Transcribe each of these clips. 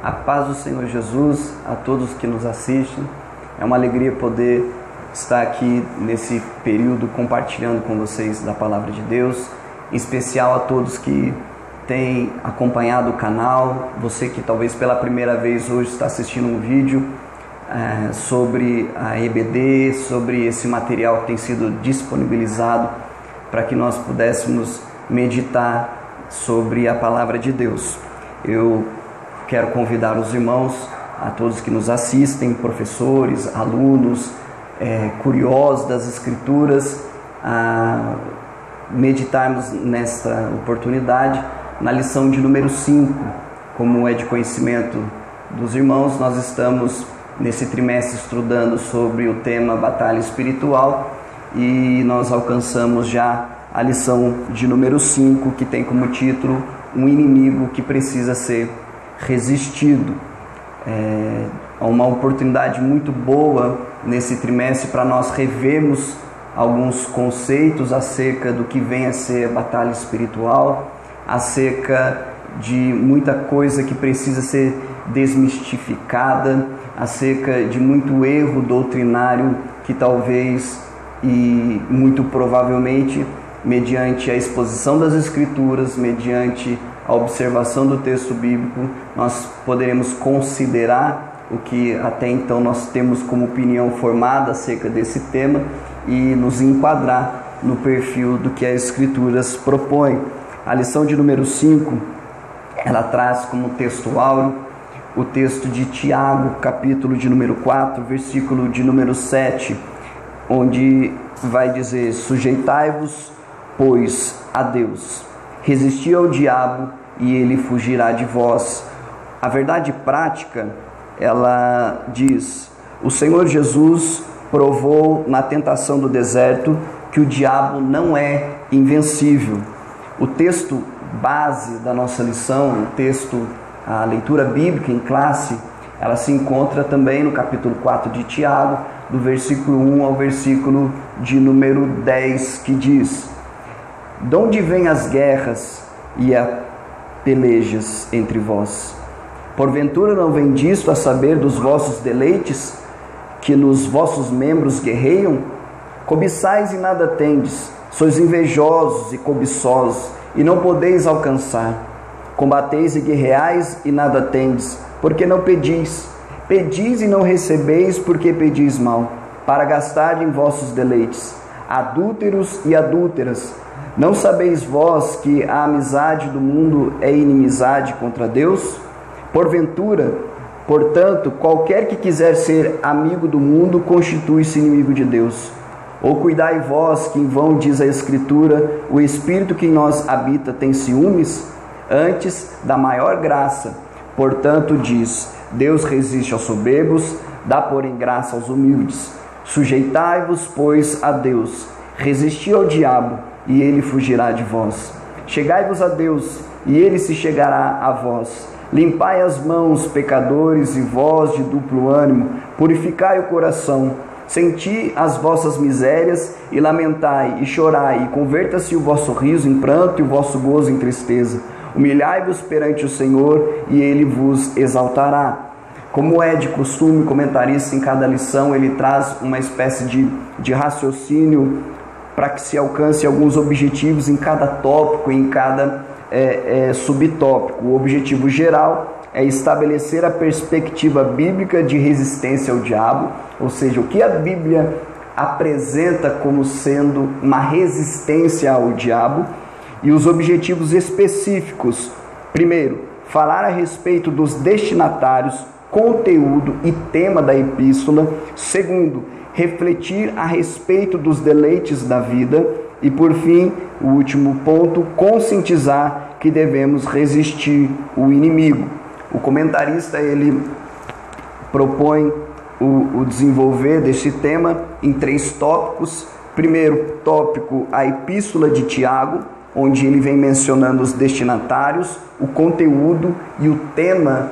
A paz do Senhor Jesus a todos que nos assistem. É uma alegria poder estar aqui nesse período compartilhando com vocês da Palavra de Deus, em especial a todos que têm acompanhado o canal, você que talvez pela primeira vez hoje está assistindo um vídeo sobre a EBD, sobre esse material que tem sido disponibilizado para que nós pudéssemos meditar sobre a Palavra de Deus. Eu quero convidar os irmãos, a todos que nos assistem, professores, alunos, curiosos das Escrituras, a meditarmos nesta oportunidade na lição de número 5. Como é de conhecimento dos irmãos, nós estamos nesse trimestre estudando sobre o tema Batalha Espiritual e nós alcançamos já a lição de número 5, que tem como título Um Inimigo que Precisa Ser Resistido. É uma oportunidade muito boa nesse trimestre para nós revermos alguns conceitos acerca do que vem a ser batalha espiritual, acerca de muita coisa que precisa ser desmistificada, acerca de muito erro doutrinário que talvez e muito provavelmente, mediante a exposição das Escrituras, mediante a observação do texto bíblico, nós poderemos considerar o que até então nós temos como opinião formada acerca desse tema e nos enquadrar no perfil do que as Escrituras propõem. A lição de número 5, ela traz como texto áureo o texto de Tiago, capítulo de número 4, versículo de número 7, onde vai dizer: sujeitai-vos, pois, a Deus, resisti ao diabo e ele fugirá de vós. A verdade prática, ela diz: o Senhor Jesus provou na tentação do deserto que o diabo não é invencível. O texto base da nossa lição, a leitura bíblica em classe, ela se encontra também no capítulo 4 de Tiago, do versículo 1 ao versículo de número 10, que diz: de onde vêm as guerras e as pelejas entre vós? Porventura não vem disto a saber dos vossos deleites, que nos vossos membros guerreiam? Cobiçais e nada tendes, sois invejosos e cobiçosos, e não podeis alcançar. Combateis e guerreais e nada tendes, porque não pedis. Pedis e não recebeis, porque pedis mal, para gastar em vossos deleites. Adúlteros e adúlteras, não sabeis vós que a amizade do mundo é inimizade contra Deus? Porventura, portanto, qualquer que quiser ser amigo do mundo constitui-se inimigo de Deus. Ou cuidai vós que em vão diz a Escritura: o Espírito que em nós habita tem ciúmes? Antes, da maior graça, portanto diz: Deus resiste aos soberbos, dá porém graça aos humildes. Sujeitai-vos, pois, a Deus, resisti ao diabo, e ele fugirá de vós. Chegai-vos a Deus, e ele se chegará a vós. Limpai as mãos, pecadores, e vós de duplo ânimo, purificai o coração. Senti as vossas misérias, e lamentai, e chorai, e converta-se o vosso riso em pranto, e o vosso gozo em tristeza. Humilhai-vos perante o Senhor, e ele vos exaltará. Como é de costume, o comentarista em cada lição, ele traz uma espécie de raciocínio para que se alcance alguns objetivos em cada tópico, em cada subtópico. O objetivo geral é estabelecer a perspectiva bíblica de resistência ao diabo, ou seja, o que a Bíblia apresenta como sendo uma resistência ao diabo, e os objetivos específicos. Primeiro, falar a respeito dos destinatários, conteúdo e tema da epístola. Segundo, refletir a respeito dos deleites da vida. E por fim, o último ponto, conscientizar que devemos resistir o inimigo. O comentarista, ele propõe o desenvolver deste tema em 3 tópicos. Primeiro tópico, a epístola de Tiago, onde ele vem mencionando os destinatários, o conteúdo e o tema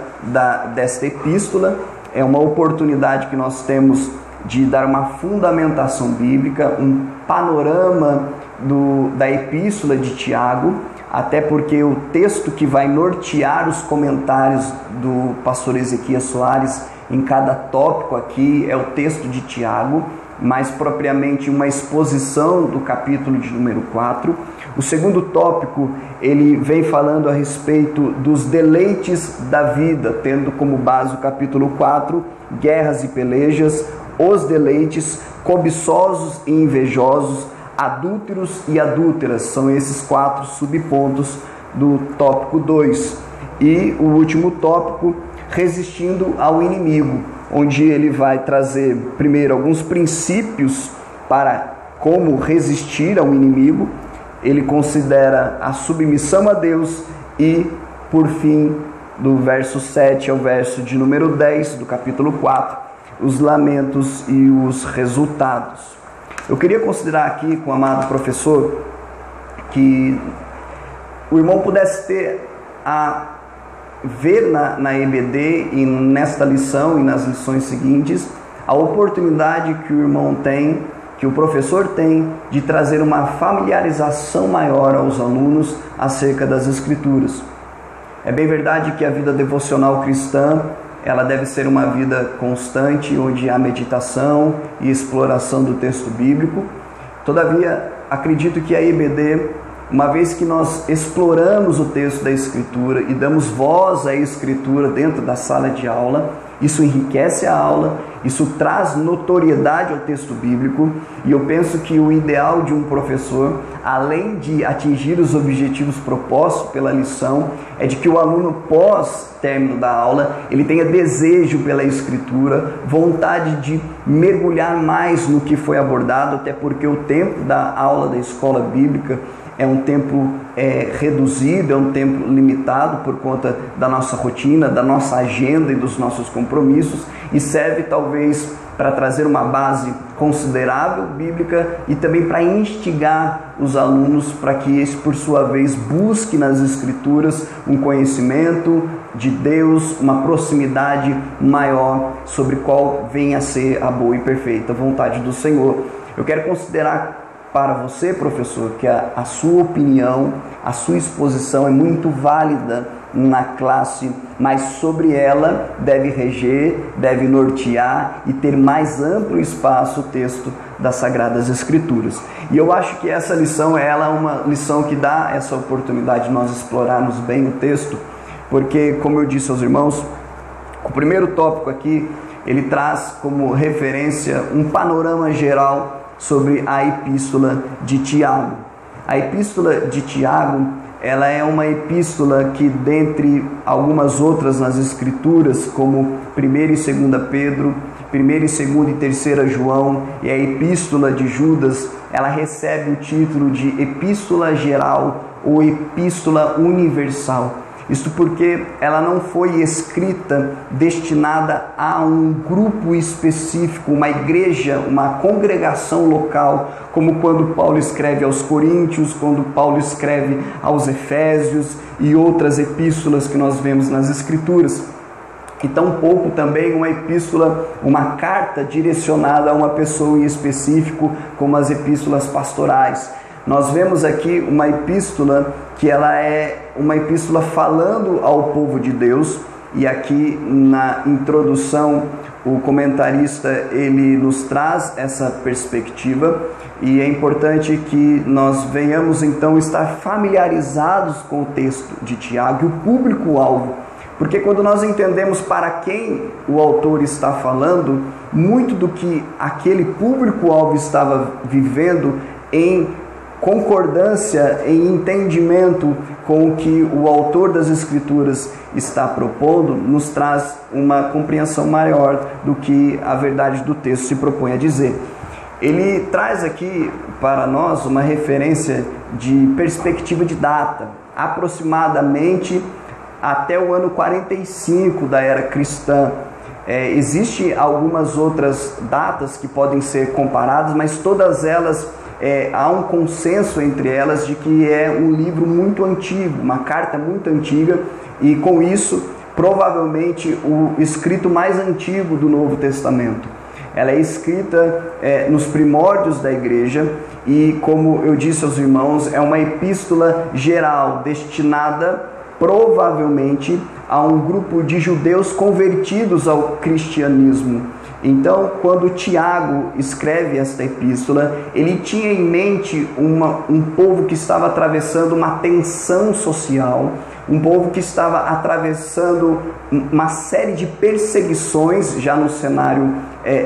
desta epístola. É uma oportunidade que nós temos de dar uma fundamentação bíblica, um panorama da epístola de Tiago, até porque o texto que vai nortear os comentários do pastor Ezequias Soares em cada tópico aqui é o texto de Tiago, mais propriamente uma exposição do capítulo de número 4. O segundo tópico, ele vem falando a respeito dos deleites da vida, tendo como base o capítulo 4, guerras e pelejas, os deleites, cobiçosos e invejosos, adúlteros e adúlteras, são esses 4 subpontos do tópico 2. E o último tópico, resistindo ao inimigo, onde ele vai trazer primeiro alguns princípios para como resistir ao inimigo. Ele considera a submissão a Deus e, por fim, do verso 7 ao verso de número 10 do capítulo 4, os lamentos e os resultados. Eu queria considerar aqui com o amado professor que o irmão pudesse ter a ver na EBD e nesta lição e nas lições seguintes a oportunidade que o irmão tem, que o professor tem, de trazer uma familiarização maior aos alunos acerca das Escrituras. É bem verdade que a vida devocional cristã, ela deve ser uma vida constante, onde há meditação e exploração do texto bíblico. Todavia, acredito que a EBD, uma vez que nós exploramos o texto da Escritura e damos voz à Escritura dentro da sala de aula, isso enriquece a aula, isso traz notoriedade ao texto bíblico, e eu penso que o ideal de um professor, além de atingir os objetivos propostos pela lição, é de que o aluno, pós término da aula, ele tenha desejo pela Escritura, vontade de mergulhar mais no que foi abordado, até porque o tempo da aula da escola bíblica é um tempo reduzido, é um tempo limitado por conta da nossa rotina, da nossa agenda e dos nossos compromissos, e serve talvez para trazer uma base considerável bíblica e também para instigar os alunos para que eles, por sua vez, busquem nas Escrituras um conhecimento de Deus, uma proximidade maior sobre qual venha a ser a boa e perfeita vontade do Senhor. Eu quero considerar para você, professor, que a sua opinião, a sua exposição é muito válida na classe, mas sobre ela deve reger, deve nortear e ter mais amplo espaço o texto das Sagradas Escrituras. E eu acho que essa lição ela é uma lição que dá essa oportunidade de nós explorarmos bem o texto, porque, como eu disse aos irmãos, o primeiro tópico aqui, ele traz como referência um panorama geral sobre a epístola de Tiago. A epístola de Tiago, ela é uma epístola que, dentre algumas outras nas Escrituras, como 1ª e 2ª Pedro, 1ª e 2ª e 3ª João e a epístola de Judas, ela recebe o título de epístola geral ou epístola universal. Isso porque ela não foi escrita destinada a um grupo específico, uma igreja, uma congregação local, como quando Paulo escreve aos Coríntios, quando Paulo escreve aos Efésios e outras epístolas que nós vemos nas Escrituras. E tampouco também uma epístola, uma carta direcionada a uma pessoa em específico, como as epístolas pastorais. Nós vemos aqui uma epístola que ela é uma epístola falando ao povo de Deus, e aqui na introdução o comentarista ele nos traz essa perspectiva, e é importante que nós venhamos então estar familiarizados com o texto de Tiago e o público-alvo, porque quando nós entendemos para quem o autor está falando, muito do que aquele público-alvo estava vivendo em concordância, em entendimento com o que o autor das Escrituras está propondo, nos traz uma compreensão maior do que a verdade do texto se propõe a dizer. Ele traz aqui para nós uma referência de perspectiva de data, aproximadamente até o ano 45 da era cristã. Existem algumas outras datas que podem ser comparadas, mas todas elas há um consenso entre elas de que é um livro muito antigo, uma carta muito antiga, e com isso provavelmente o escrito mais antigo do Novo Testamento. Ela é escrita nos primórdios da igreja, e, como eu disse aos irmãos, é uma epístola geral, destinada provavelmente a um grupo de judeus convertidos ao cristianismo. Então, quando Tiago escreve esta epístola, ele tinha em mente um povo que estava atravessando uma tensão social, um povo que estava atravessando uma série de perseguições já no cenário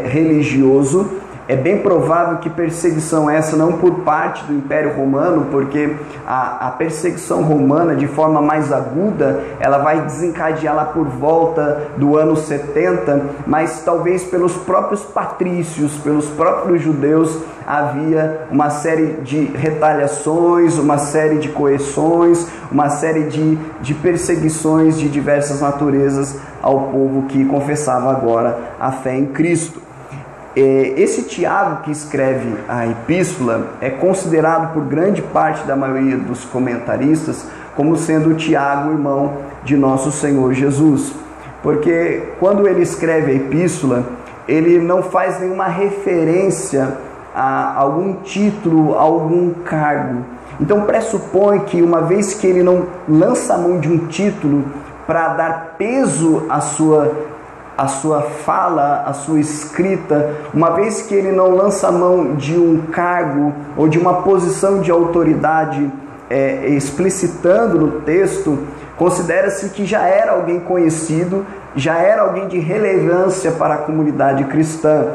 religioso. É bem provável que perseguição essa não por parte do Império Romano, porque a perseguição romana, de forma mais aguda, ela vai desencadear lá por volta do ano 70, mas talvez pelos próprios patrícios, pelos próprios judeus, havia uma série de retaliações, uma série de coerções, uma série de perseguições de diversas naturezas ao povo que confessava agora a fé em Cristo. Esse Tiago que escreve a epístola é considerado por grande parte da maioria dos comentaristas como sendo Tiago, irmão de nosso Senhor Jesus, porque quando ele escreve a epístola, ele não faz nenhuma referência a algum título, a algum cargo. Então pressupõe que, uma vez que ele não lança a mão de um título para dar peso à sua fala, à sua escrita, uma vez que ele não lança a mão de um cargo ou de uma posição de autoridade explicitando no texto, considera-se que já era alguém conhecido, já era alguém de relevância para a comunidade cristã.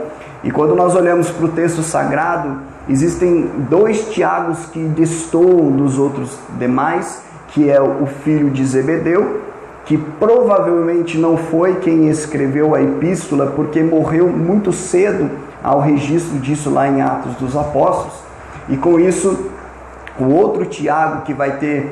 E quando nós olhamos para o texto sagrado, existem dois Tiagos que destoam dos outros demais, que é o filho de Zebedeu, que provavelmente não foi quem escreveu a epístola, porque morreu muito cedo, ao registro disso lá em Atos dos Apóstolos. E com isso, o outro Tiago que vai ter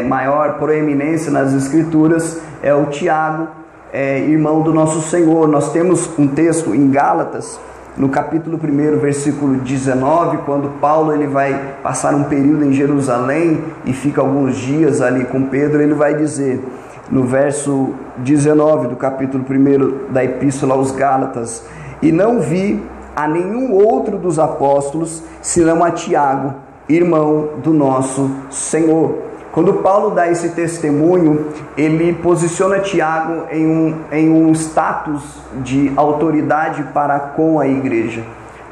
maior proeminência nas Escrituras é o Tiago, irmão do nosso Senhor. Nós temos um texto em Gálatas, no capítulo 1, versículo 19, quando Paulo ele vai passar um período em Jerusalém e fica alguns dias ali com Pedro, ele vai dizer, no verso 19 do capítulo 1 da Epístola aos Gálatas: e não vi a nenhum outro dos apóstolos, senão a Tiago, irmão do nosso Senhor. Quando Paulo dá esse testemunho, ele posiciona Tiago em um status de autoridade para com a igreja.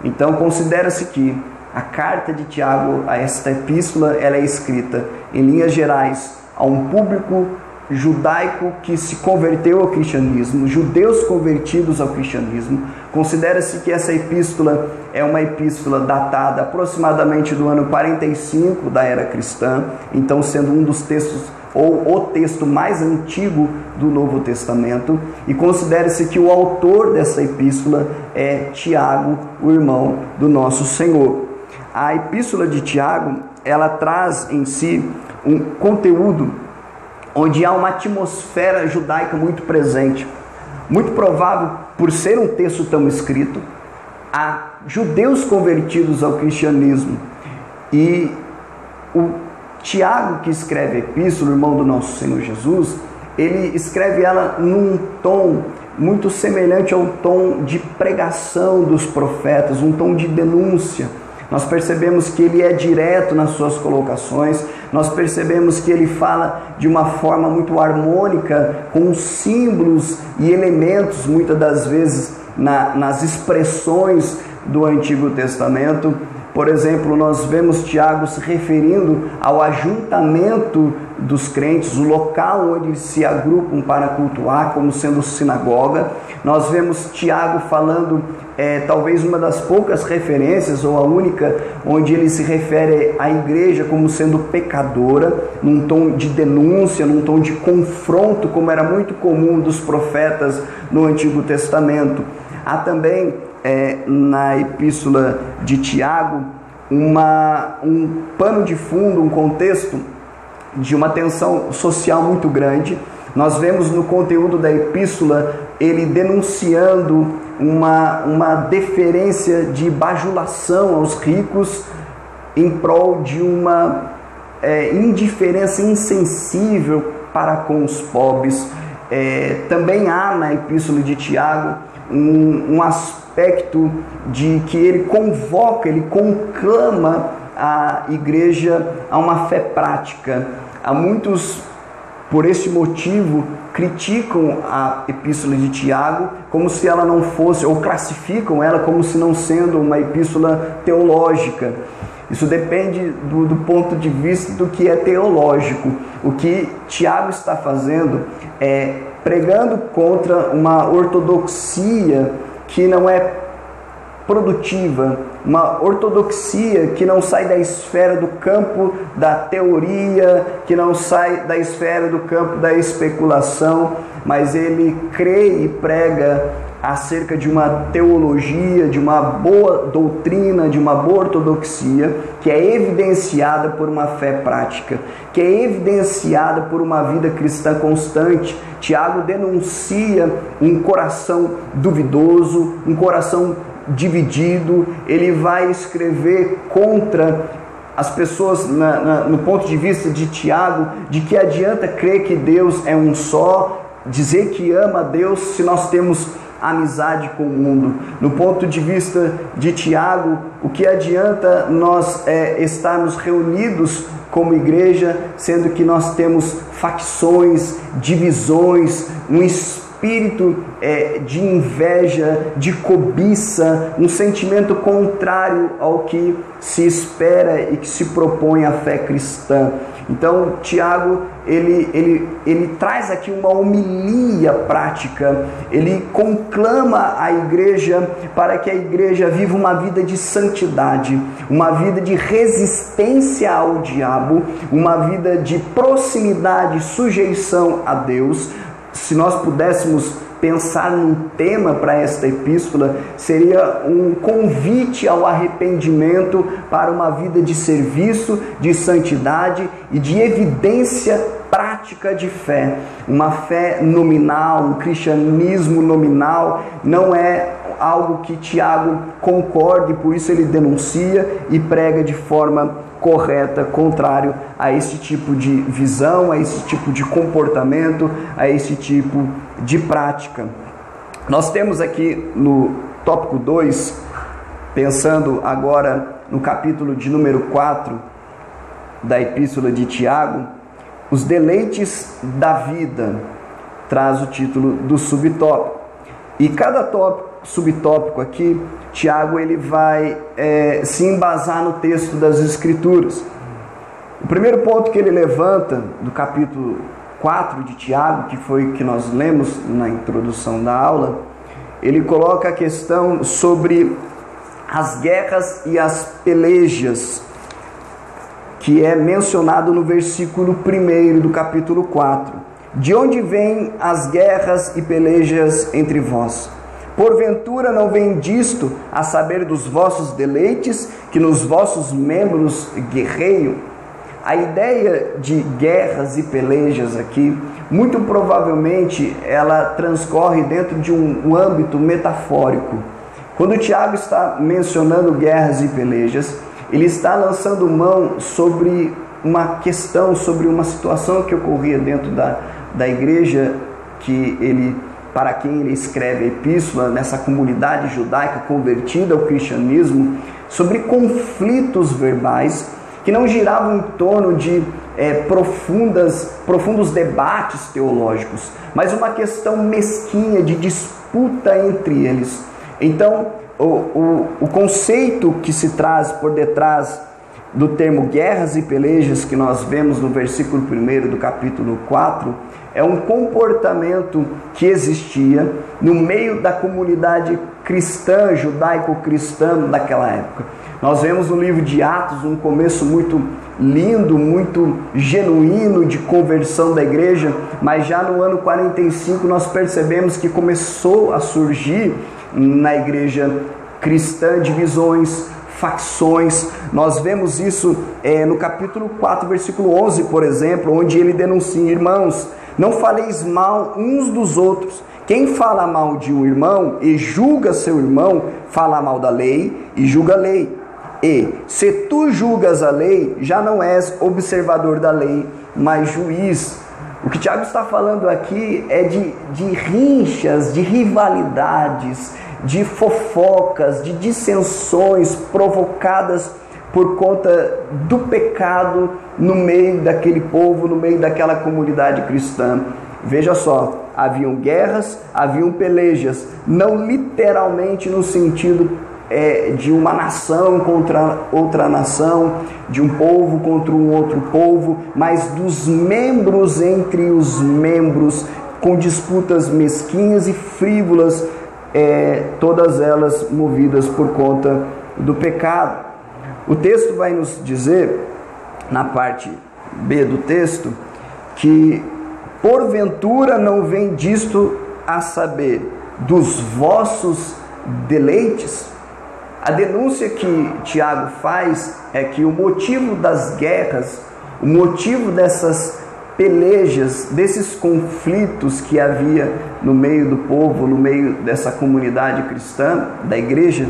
Então considera-se que a carta de Tiago, a esta epístola, ela é escrita em linhas gerais a um público judaico que se converteu ao cristianismo, judeus convertidos ao cristianismo. Considera-se que essa epístola é uma epístola datada aproximadamente do ano 45 da era cristã, então sendo um dos textos, ou o texto mais antigo do Novo Testamento, e considera-se que o autor dessa epístola é Tiago, o irmão do nosso Senhor. A epístola de Tiago, ela traz em si um conteúdo onde há uma atmosfera judaica muito presente. Muito provável, por ser um texto tão escrito, há judeus convertidos ao cristianismo. E o Tiago, que escreve a epístola, o irmão do nosso Senhor Jesus, ele escreve ela num tom muito semelhante ao tom de pregação dos profetas, um tom de denúncia. Nós percebemos que ele é direto nas suas colocações, nós percebemos que ele fala de uma forma muito harmônica, com símbolos e elementos, muitas das vezes, nas expressões do Antigo Testamento. Por exemplo, nós vemos Tiago se referindo ao ajuntamento dos crentes, o local onde se agrupam para cultuar, como sendo sinagoga. Nós vemos Tiago falando, talvez uma das poucas referências, ou a única, onde ele se refere à igreja como sendo pecadora, num tom de denúncia, num tom de confronto, como era muito comum dos profetas no Antigo Testamento. Há também na epístola de Tiago um pano de fundo, um contexto de uma tensão social muito grande. Nós vemos no conteúdo da epístola ele denunciando uma deferência de bajulação aos ricos em prol de uma indiferença insensível para com os pobres. Também há na epístola de Tiago um aspecto de que ele convoca, ele conclama a igreja a uma fé prática. Há muitos, por este motivo, criticam a epístola de Tiago como se ela não fosse, ou classificam ela como se não sendo uma epístola teológica. Isso depende do ponto de vista do que é teológico. O que Tiago está fazendo é pregando contra uma ortodoxia que não é produtiva, uma ortodoxia que não sai da esfera do campo da teoria, que não sai da esfera do campo da especulação, mas ele crê e prega acerca de uma teologia, de uma boa doutrina, de uma boa ortodoxia, que é evidenciada por uma fé prática, que é evidenciada por uma vida cristã constante. Tiago denuncia um coração duvidoso, um coração dividido. Ele vai escrever contra as pessoas no ponto de vista de Tiago, de que adianta crer que Deus é um só, dizer que ama a Deus se nós temos amizade com o mundo. No ponto de vista de Tiago, o que adianta nós estarmos reunidos como igreja, sendo que nós temos facções, divisões, um espírito de inveja, de cobiça, um sentimento contrário ao que se espera e que se propõe a fé cristã. Então, Tiago, ele traz aqui uma homilia prática, ele conclama a igreja para que a igreja viva uma vida de santidade, uma vida de resistência ao diabo, uma vida de proximidade e sujeição a Deus. Se nós pudéssemos pensar num tema para esta epístola, seria um convite ao arrependimento para uma vida de serviço, de santidade e de evidência prática de fé. Uma fé nominal, um cristianismo nominal, não é algo que Tiago concorde, por isso ele denuncia e prega de forma correta, contrário a esse tipo de visão, a esse tipo de comportamento, a esse tipo de prática. Nós temos aqui no tópico 2, pensando agora no capítulo de número 4 da epístola de Tiago, os deleites da vida, traz o título do subtópico. E cada subtópico aqui, Tiago ele vai se embasar no texto das Escrituras. O primeiro ponto que ele levanta do capítulo 4 de Tiago, que foi o que nós lemos na introdução da aula, ele coloca a questão sobre as guerras e as pelejas, que é mencionado no versículo 1 do capítulo 4. De onde vêm as guerras e pelejas entre vós? Porventura não vem disto, a saber dos vossos deleites, que nos vossos membros guerreiam? A ideia de guerras e pelejas aqui, muito provavelmente, ela transcorre dentro de um âmbito metafórico. Quando o Tiago está mencionando guerras e pelejas, ele está lançando mão sobre uma questão, sobre uma situação que ocorria dentro da igreja para quem ele escreve a epístola, nessa comunidade judaica convertida ao cristianismo, sobre conflitos verbais que não giravam em torno de profundos debates teológicos, mas uma questão mesquinha de disputa entre eles. Então, o conceito que se traz por detrás do termo guerras e pelejas, que nós vemos no versículo 1 do capítulo 4, é um comportamento que existia no meio da comunidade cristã, judaico-cristã daquela época. Nós vemos no livro de Atos um começo muito lindo, muito genuíno de conversão da igreja, mas já no ano 45 nós percebemos que começou a surgir na igreja cristã divisões, facções. Nós vemos isso no capítulo 4, versículo 11, por exemplo, onde ele denuncia: irmãos, não faleis mal uns dos outros. Quem fala mal de um irmão e julga seu irmão, fala mal da lei e julga a lei. E, se tu julgas a lei, já não és observador da lei, mas juiz. O que Tiago está falando aqui é de rinchas, de rivalidades, de fofocas, de dissensões provocadas por conta do pecado no meio daquele povo, no meio daquela comunidade cristã. Veja só, haviam guerras, haviam pelejas, não literalmente no sentido de uma nação contra outra nação, de um povo contra um outro povo, mas dos membros entre os membros, com disputas mesquinhas e frívolas, todas elas movidas por conta do pecado. O texto vai nos dizer, na parte B do texto, que porventura não vem disto a saber dos vossos deleites. A denúncia que Tiago faz é que o motivo das guerras, o motivo dessas pelejas, desses conflitos que havia no meio do povo, no meio dessa comunidade cristã, da igreja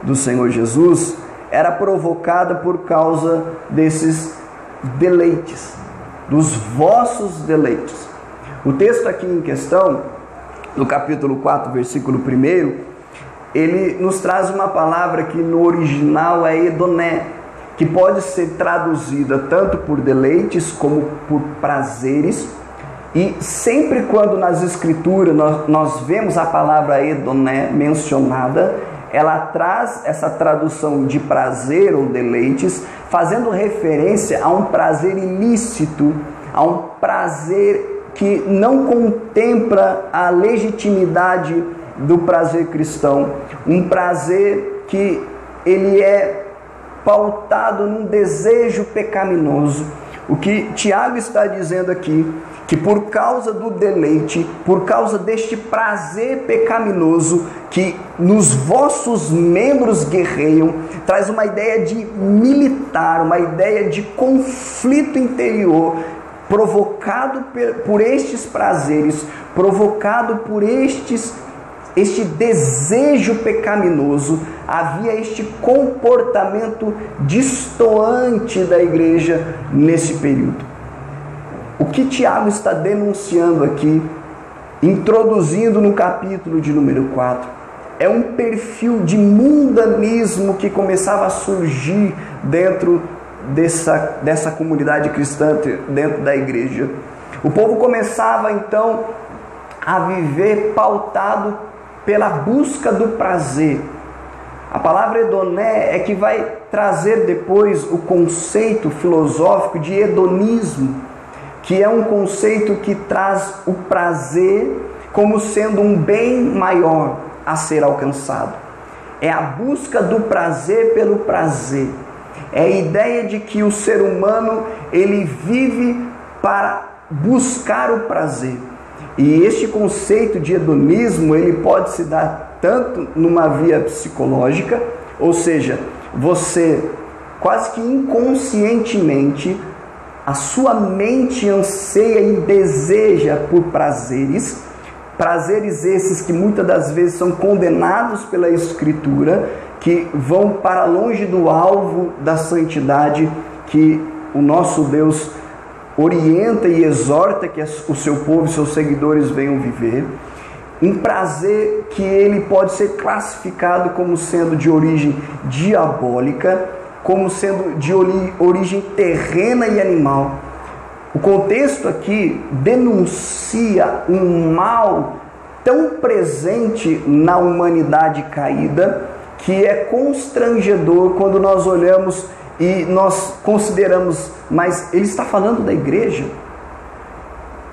do Senhor Jesus, era provocada por causa desses deleites, dos vossos deleites. O texto aqui em questão, no capítulo 4, versículo 1, ele nos traz uma palavra que no original é edoné, que pode ser traduzida tanto por deleites como por prazeres. E sempre quando nas escrituras nós vemos a palavra edoné mencionada, ela traz essa tradução de prazer ou deleites, fazendo referência a um prazer ilícito, a um prazer que não contempla a legitimidade do prazer cristão, um prazer que ele é pautado num desejo pecaminoso. O que Tiago está dizendo aqui, que por causa do deleite, por causa deste prazer pecaminoso que nos vossos membros guerreiam, traz uma ideia de militar, uma ideia de conflito interior, provocado por estes prazeres, provocado por este desejo pecaminoso. Havia este comportamento destoante da igreja nesse período. O que Tiago está denunciando aqui, introduzindo no capítulo de número 4, é um perfil de mundanismo que começava a surgir dentro dessa comunidade cristã, dentro da igreja. O povo começava então a viver pautado pela busca do prazer. A palavra hedoné é que vai trazer depois o conceito filosófico de hedonismo, que é um conceito que traz o prazer como sendo um bem maior a ser alcançado. É a busca do prazer pelo prazer. É a ideia de que o ser humano ele vive para buscar o prazer. E este conceito de hedonismo, ele pode se dar tanto numa via psicológica, ou seja, você quase que inconscientemente, a sua mente anseia e deseja por prazeres esses que muitas das vezes são condenados pela Escritura, que vão para longe do alvo da santidade que o nosso Deus orienta e exorta que o seu povo e seus seguidores venham viver. Um prazer que ele pode ser classificado como sendo de origem diabólica, como sendo de origem terrena e animal. O contexto aqui denuncia um mal tão presente na humanidade caída, que é constrangedor quando nós olhamos e nós consideramos, mas ele está falando da igreja?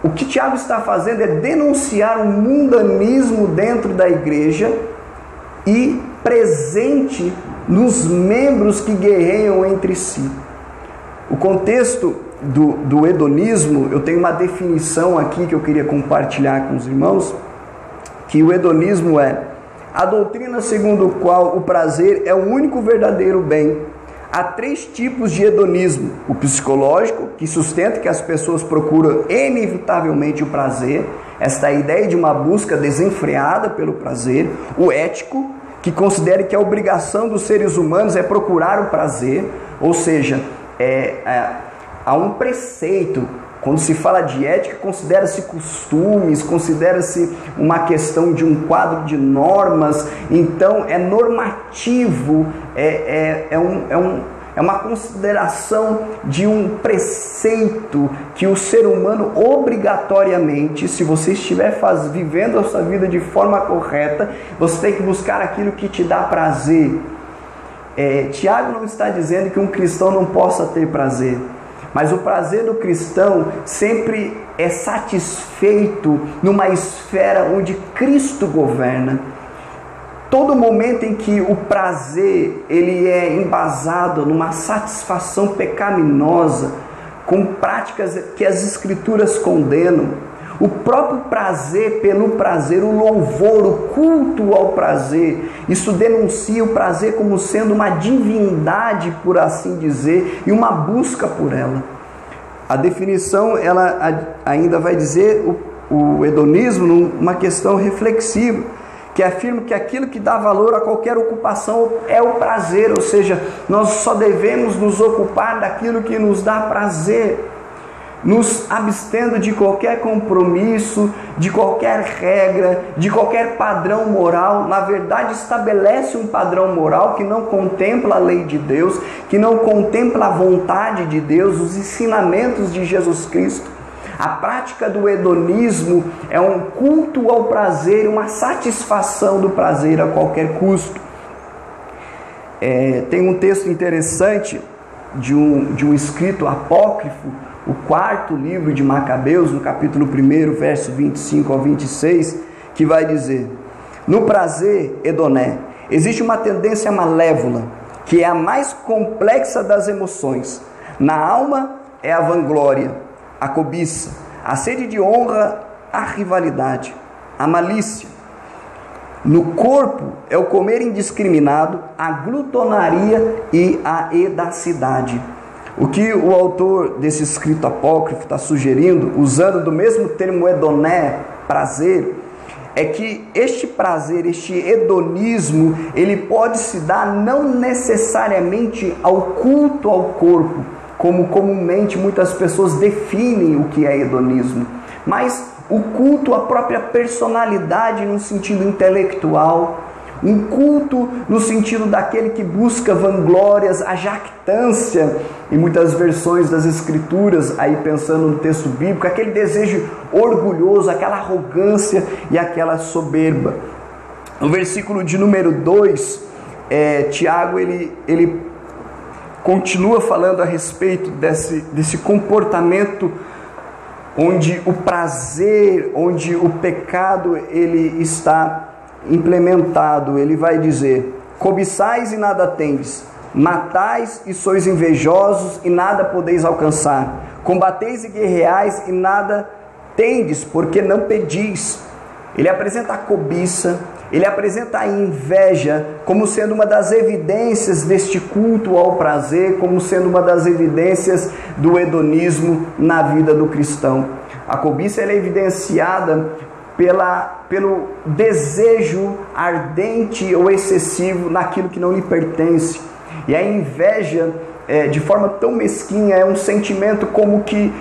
O que Tiago está fazendo é denunciar um mundanismo dentro da igreja e presente nos membros que guerreiam entre si. O contexto do hedonismo, eu tenho uma definição aqui que eu queria compartilhar com os irmãos, que o hedonismo é a doutrina segundo a qual o prazer é o único verdadeiro bem. Há 3 tipos de hedonismo: o psicológico, que sustenta que as pessoas procuram inevitavelmente o prazer, esta ideia de uma busca desenfreada pelo prazer; o ético, que considera que a obrigação dos seres humanos é procurar o prazer, ou seja, há um preceito. Quando se fala de ética, considera-se costumes, considera-se uma questão de um quadro de normas. Então é normativo, é uma consideração de um preceito que o ser humano obrigatoriamente, se você estiver vivendo a sua vida de forma correta, você tem que buscar aquilo que te dá prazer. Tiago não está dizendo que um cristão não possa ter prazer, mas o prazer do cristão sempre é satisfeito numa esfera onde Cristo governa. Todo momento em que o prazer ele é embasado numa satisfação pecaminosa, com práticas que as Escrituras condenam, o próprio prazer pelo prazer, o louvor, o culto ao prazer, isso denuncia o prazer como sendo uma divindade, por assim dizer, e uma busca por ela. A definição, ela ainda vai dizer o hedonismo numa questão reflexiva, que afirma que aquilo que dá valor a qualquer ocupação é o prazer, ou seja, nós só devemos nos ocupar daquilo que nos dá prazer, nos abstendo de qualquer compromisso, de qualquer regra, de qualquer padrão moral. Na verdade, estabelece um padrão moral que não contempla a lei de Deus, que não contempla a vontade de Deus, os ensinamentos de Jesus Cristo. A prática do hedonismo é um culto ao prazer, uma satisfação do prazer a qualquer custo. Tem um texto interessante de um escrito apócrifo, o 4º livro de Macabeus, no capítulo 1, verso 25 ao 26, que vai dizer: no prazer, Edoné, existe uma tendência malévola, que é a mais complexa das emoções. Na alma é a vanglória, a cobiça, a sede de honra, a rivalidade, a malícia. No corpo é o comer indiscriminado, a glutonaria e a edacidade. O que o autor desse escrito apócrifo está sugerindo, usando do mesmo termo hedoné, prazer, é que este prazer, este hedonismo, ele pode se dar não necessariamente ao culto ao corpo, como comumente muitas pessoas definem o que é hedonismo, mas o culto à própria personalidade no sentido intelectual, um culto no sentido daquele que busca vanglórias, a jactância, em muitas versões das Escrituras, aí pensando no texto bíblico, aquele desejo orgulhoso, aquela arrogância e aquela soberba. No versículo de número 2, Tiago ele continua falando a respeito desse comportamento onde o prazer, onde o pecado ele está implementado. Ele vai dizer: cobiçais e nada tendes, matais e sois invejosos e nada podeis alcançar, combateis e guerreais e nada tendes, porque não pedis. Ele apresenta a cobiça, ele apresenta a inveja como sendo uma das evidências deste culto ao prazer, como sendo uma das evidências do hedonismo na vida do cristão. A cobiça ela é evidenciada pelo desejo ardente ou excessivo naquilo que não lhe pertence. E a inveja, de forma tão mesquinha, é um sentimento como que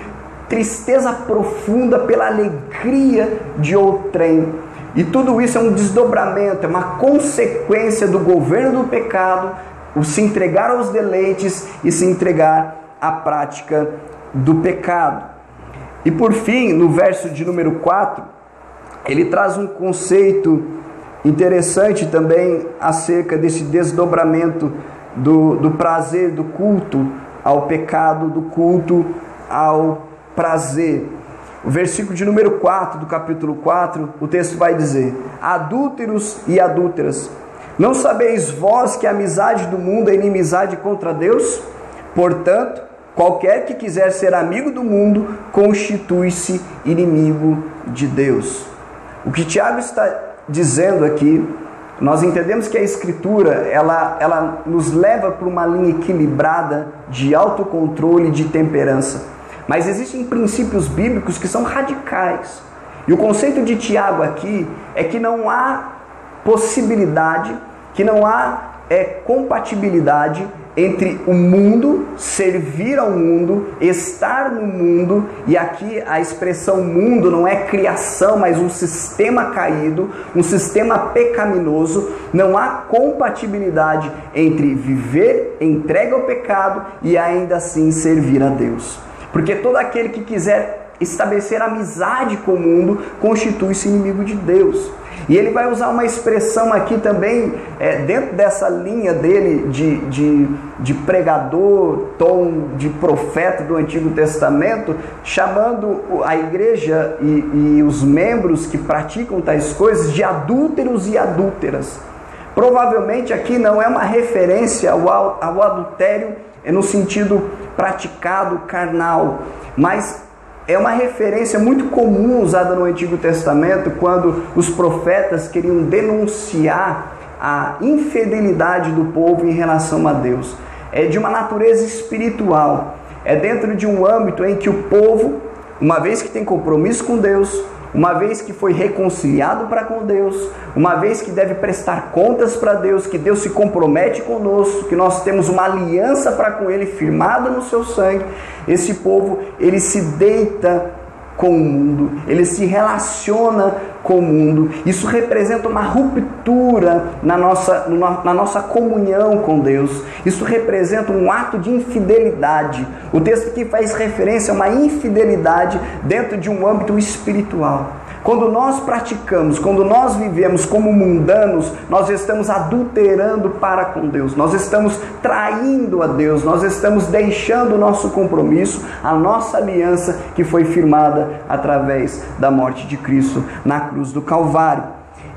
tristeza profunda pela alegria de outrem. E tudo isso é um desdobramento, é uma consequência do governo do pecado, o se entregar aos deleites e se entregar à prática do pecado. E por fim, no verso de número 4, ele traz um conceito interessante também acerca desse desdobramento do prazer, do culto ao pecado, do culto ao prazer. O versículo de número 4 do capítulo 4, o texto vai dizer: adúlteros e adúlteras, não sabeis vós que a amizade do mundo é inimizade contra Deus? Portanto, qualquer que quiser ser amigo do mundo, constitui-se inimigo de Deus. O que Tiago está dizendo aqui, nós entendemos que a Escritura, ela nos leva para uma linha equilibrada de autocontrole e de temperança. Mas existem princípios bíblicos que são radicais. E o conceito de Tiago aqui é que não há possibilidade, que não há compatibilidade entre o mundo, servir ao mundo, estar no mundo, e aqui a expressão mundo não é criação, mas um sistema caído, um sistema pecaminoso. Não há compatibilidade entre viver entregue ao pecado e ainda assim servir a Deus. Porque todo aquele que quiser estabelecer amizade com o mundo constitui-se inimigo de Deus. E ele vai usar uma expressão aqui também, dentro dessa linha dele de pregador, tom de profeta do Antigo Testamento, chamando a igreja e os membros que praticam tais coisas de adúlteros e adúlteras. Provavelmente aqui não é uma referência ao adultério no sentido praticado carnal, mas é uma referência muito comum usada no Antigo Testamento quando os profetas queriam denunciar a infidelidade do povo em relação a Deus. É de uma natureza espiritual, é dentro de um âmbito em que o povo, uma vez que tem compromisso com Deus, uma vez que foi reconciliado para com Deus, uma vez que deve prestar contas para Deus, que Deus se compromete conosco, que nós temos uma aliança para com Ele firmada no seu sangue, esse povo, ele se deita com o mundo, ele se relaciona com o mundo. Isso representa uma ruptura na nossa comunhão com Deus. Isso representa um ato de infidelidade. O texto aqui faz referência a uma infidelidade dentro de um âmbito espiritual. Quando nós praticamos, quando nós vivemos como mundanos, nós estamos adulterando para com Deus, nós estamos traindo a Deus, nós estamos deixando o nosso compromisso, a nossa aliança que foi firmada através da morte de Cristo na cruz do Calvário.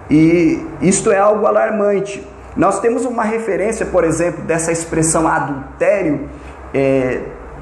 E isto é algo alarmante. Nós temos uma referência, por exemplo, dessa expressão adultério,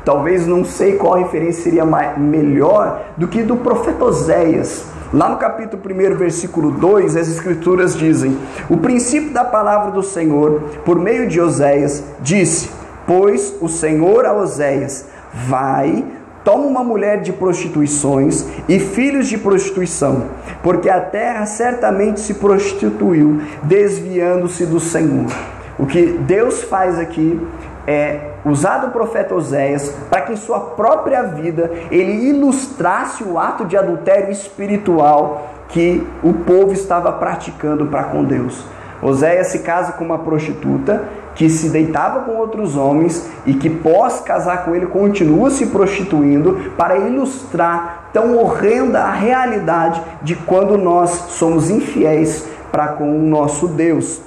talvez não sei qual referência seria melhor do que do profeta Oséias. Lá no capítulo 1, versículo 2, as escrituras dizem: o princípio da palavra do Senhor, por meio de Oséias, disse: pois o Senhor a Oséias, vai, toma uma mulher de prostituições e filhos de prostituição, porque a terra certamente se prostituiu, desviando-se do Senhor. O que Deus faz aqui é usar do profeta Oséias para que em sua própria vida ele ilustrasse o ato de adultério espiritual que o povo estava praticando para com Deus. Oséias se casa com uma prostituta que se deitava com outros homens e que pós casar com ele continua se prostituindo, para ilustrar tão horrenda a realidade de quando nós somos infiéis para com o nosso Deus.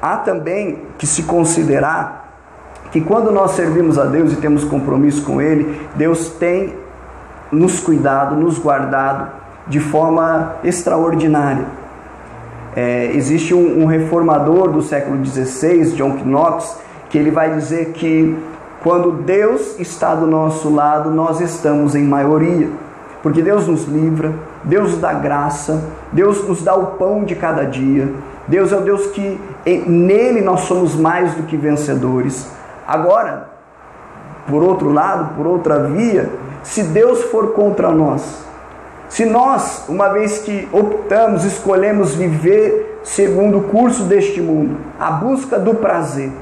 Há também que se considerar que quando nós servimos a Deus e temos compromisso com Ele, Deus tem nos cuidado, nos guardado de forma extraordinária. Existe um reformador do século XVI, John Knox, que ele vai dizer que quando Deus está do nosso lado, nós estamos em maioria. Porque Deus nos livra, Deus nos dá graça, Deus nos dá o pão de cada dia. Deus é o Deus que nele nós somos mais do que vencedores. Agora, por outro lado, por outra via, se Deus for contra nós, se nós, uma vez que optamos, escolhemos viver segundo o curso deste mundo, a busca do prazer,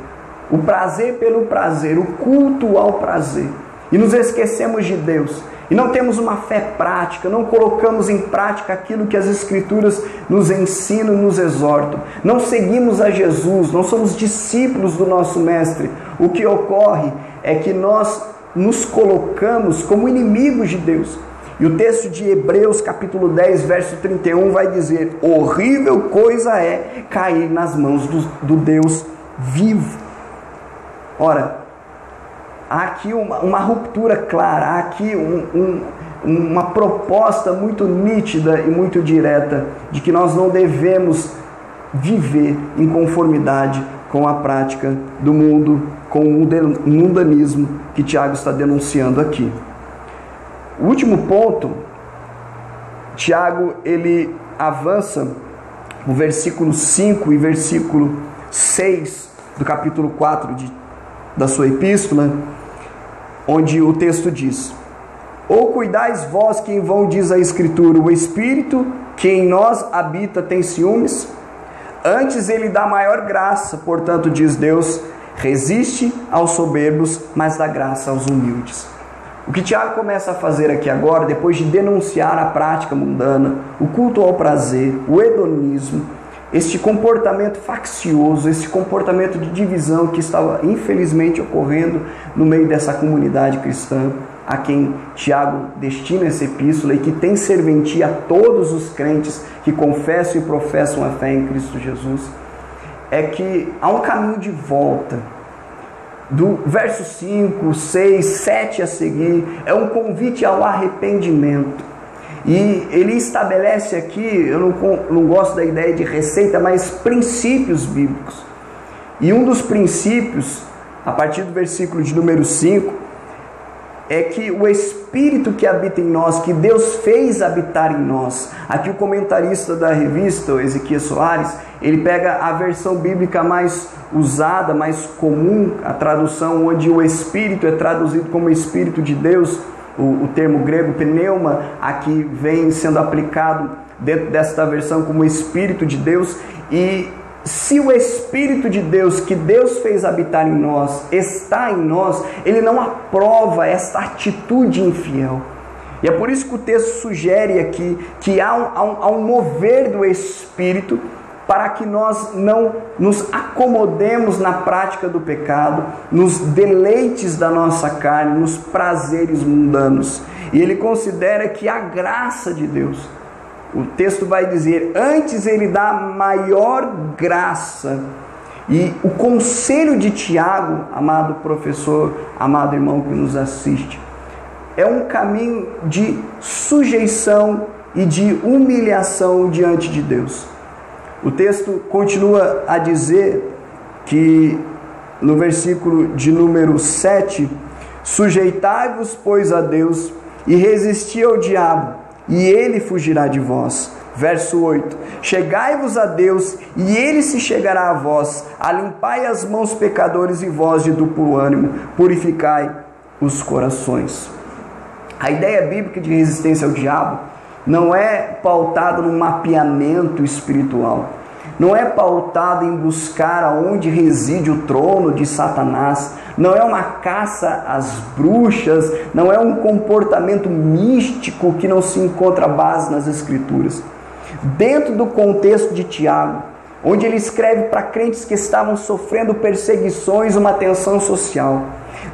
o prazer pelo prazer, o culto ao prazer, e nos esquecemos de Deus, e não temos uma fé prática, não colocamos em prática aquilo que as Escrituras nos ensinam, nos exortam, não seguimos a Jesus, não somos discípulos do nosso Mestre, o que ocorre é que nós nos colocamos como inimigos de Deus. E o texto de Hebreus capítulo 10, verso 31 vai dizer: horrível coisa é cair nas mãos do Deus vivo. Ora, há aqui uma ruptura clara, há aqui uma proposta muito nítida e muito direta de que nós não devemos viver em conformidade com a prática do mundo, com o mundanismo que Tiago está denunciando aqui. O último ponto, Tiago ele avança no versículo 5 e versículo 6 do capítulo 4 da sua epístola, onde o texto diz: ou cuidais vós que em vão diz a Escritura, o Espírito que em nós habita tem ciúmes? Antes ele dá maior graça, portanto diz Deus, resiste aos soberbos, mas dá graça aos humildes. O que Tiago começa a fazer aqui agora, depois de denunciar a prática mundana, o culto ao prazer, o hedonismo, este comportamento faccioso, esse comportamento de divisão que estava infelizmente ocorrendo no meio dessa comunidade cristã, a quem Tiago destina essa epístola e que tem serventia a todos os crentes que confessam e professam a fé em Cristo Jesus, é que há um caminho de volta. Do verso 5, 6, 7 a seguir, é um convite ao arrependimento. E ele estabelece aqui, eu não gosto da ideia de receita, mas princípios bíblicos. E um dos princípios, a partir do versículo de número 5, é que o Espírito que habita em nós, que Deus fez habitar em nós. Aqui o comentarista da revista, o Ezequias Soares, ele pega a versão bíblica mais usada, mais comum, a tradução onde o Espírito é traduzido como Espírito de Deus, o termo grego pneuma, aqui vem sendo aplicado dentro desta versão como Espírito de Deus. E se o Espírito de Deus, que Deus fez habitar em nós, está em nós, ele não aprova esta atitude infiel. E é por isso que o texto sugere aqui que há um mover do Espírito para que nós não nos acomodemos na prática do pecado, nos deleites da nossa carne, nos prazeres mundanos. E ele considera que a graça de Deus, o texto vai dizer, antes ele dá maior graça. E o conselho de Tiago, amado professor, amado irmão que nos assiste, é um caminho de sujeição e de humilhação diante de Deus. O texto continua a dizer que no versículo de número 7, sujeitai-vos, pois, a Deus e resisti ao diabo, e ele fugirá de vós. Verso 8, chegai-vos a Deus e ele se chegará a vós, alimpai as mãos pecadores e vós de duplo ânimo, purificai os corações. A ideia bíblica de resistência ao diabo não é pautada num mapeamento espiritual, não é pautada em buscar aonde reside o trono de Satanás, não é uma caça às bruxas, não é um comportamento místico que não se encontra base nas Escrituras. Dentro do contexto de Tiago, onde ele escreve para crentes que estavam sofrendo perseguições, uma tensão social,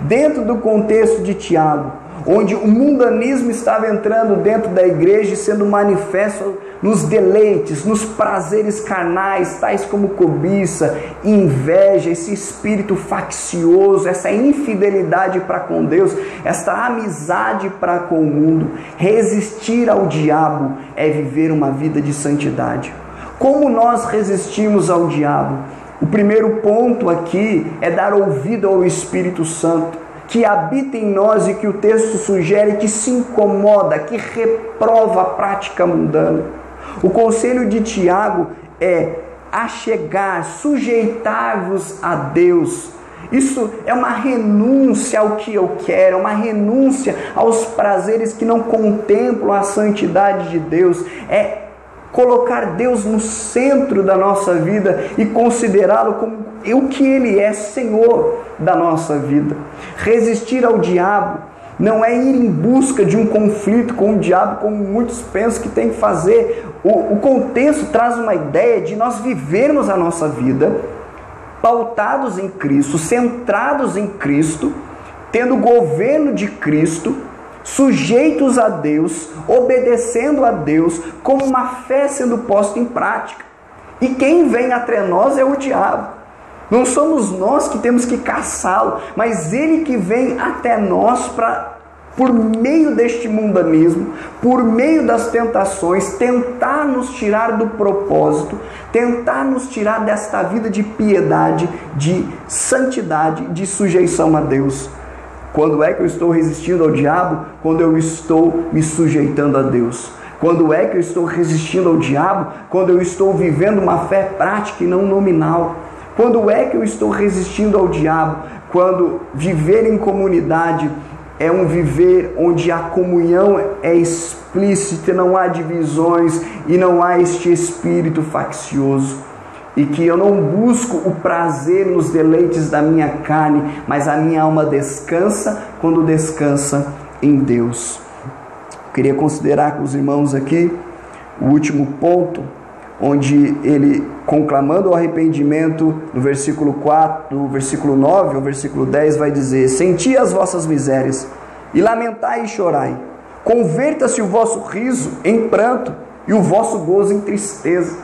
dentro do contexto de Tiago, onde o mundanismo estava entrando dentro da igreja e sendo manifesto nos deleites, nos prazeres carnais, tais como cobiça, inveja, esse espírito faccioso, essa infidelidade para com Deus, essa amizade para com o mundo. Resistir ao diabo é viver uma vida de santidade. Como nós resistimos ao diabo? O primeiro ponto aqui é dar ouvido ao Espírito Santo, que habita em nós e que o texto sugere que se incomoda, que reprova a prática mundana. O conselho de Tiago é achegar, sujeitar-vos a Deus. Isso é uma renúncia ao que eu quero, é uma renúncia aos prazeres que não contemplam a santidade de Deus. É colocar Deus no centro da nossa vida e considerá-lo como o que Ele é, Senhor da nossa vida. Resistir ao diabo não é ir em busca de um conflito com o diabo, como muitos pensam que tem que fazer. O contexto traz uma ideia de nós vivermos a nossa vida pautados em Cristo, centrados em Cristo, tendo o governo de Cristo, sujeitos a Deus, obedecendo a Deus, com uma fé sendo posta em prática. E quem vem até nós é o diabo. Não somos nós que temos que caçá-lo, mas ele que vem até nós para, por meio deste mundanismo, por meio das tentações, tentar nos tirar do propósito, tentar nos tirar desta vida de piedade, de santidade, de sujeição a Deus. Quando é que eu estou resistindo ao diabo? Quando eu estou me sujeitando a Deus. Quando é que eu estou resistindo ao diabo? Quando eu estou vivendo uma fé prática e não nominal. Quando é que eu estou resistindo ao diabo? Quando viver em comunidade é um viver onde a comunhão é explícita, não há divisões e não há este espírito faccioso. e que eu não busco o prazer nos deleites da minha carne, mas a minha alma descansa quando descansa em Deus. Eu queria considerar com os irmãos aqui o último ponto, onde ele, conclamando o arrependimento, no versículo 4, do versículo 9 ao versículo 10, vai dizer: senti as vossas misérias, e lamentai e chorai, converta-se o vosso riso em pranto, e o vosso gozo em tristeza.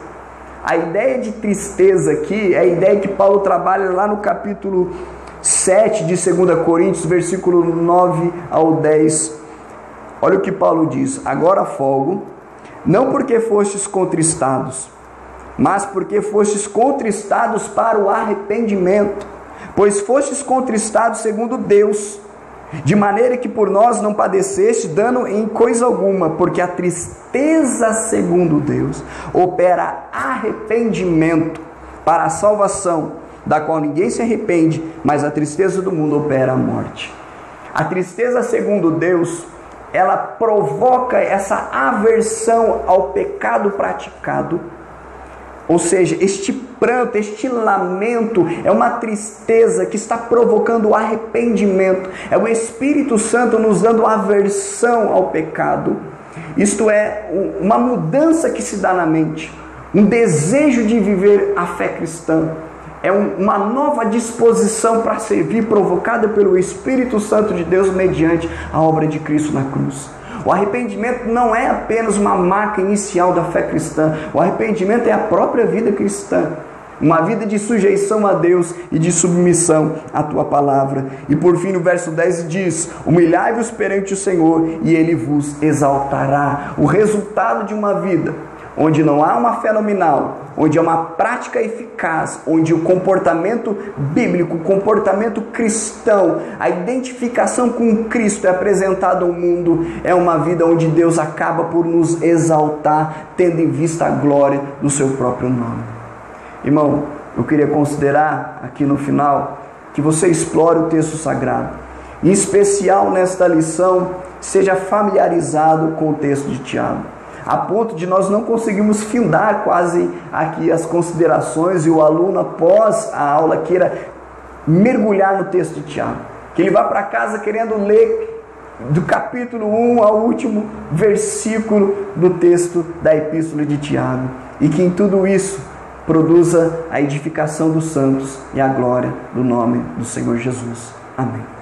A ideia de tristeza aqui é a ideia que Paulo trabalha lá no capítulo 7 de 2 Coríntios, versículo 9 ao 10. Olha o que Paulo diz: agora folgo, não porque fostes contristados, mas porque fostes contristados para o arrependimento, pois fostes contristados segundo Deus, de maneira que por nós não padeceste dano em coisa alguma, porque a tristeza segundo Deus opera arrependimento para a salvação, da qual ninguém se arrepende, mas a tristeza do mundo opera a morte. A tristeza segundo Deus, ela provoca essa aversão ao pecado praticado. Ou seja, este pranto, este lamento é uma tristeza que está provocando o arrependimento. É o Espírito Santo nos dando aversão ao pecado. Isto é uma mudança que se dá na mente, um desejo de viver a fé cristã. É uma nova disposição para servir, provocada pelo Espírito Santo de Deus mediante a obra de Cristo na cruz. O arrependimento não é apenas uma marca inicial da fé cristã. O arrependimento é a própria vida cristã. Uma vida de sujeição a Deus e de submissão à tua palavra. E por fim, no verso 10 diz: humilhai-vos perante o Senhor e Ele vos exaltará. O resultado de uma vida onde não há uma fé nominal, onde há uma prática eficaz, onde o comportamento bíblico, o comportamento cristão, a identificação com Cristo é apresentado ao mundo, é uma vida onde Deus acaba por nos exaltar, tendo em vista a glória do seu próprio nome. Irmão, eu queria considerar aqui no final que você explore o texto sagrado, em especial nesta lição, seja familiarizado com o texto de Tiago, a ponto de nós não conseguirmos findar quase aqui as considerações, e o aluno após a aula queira mergulhar no texto de Tiago, que ele vá para casa querendo ler do capítulo 1 ao último versículo do texto da epístola de Tiago, e que em tudo isso produza a edificação dos santos e a glória do nome do Senhor Jesus. Amém.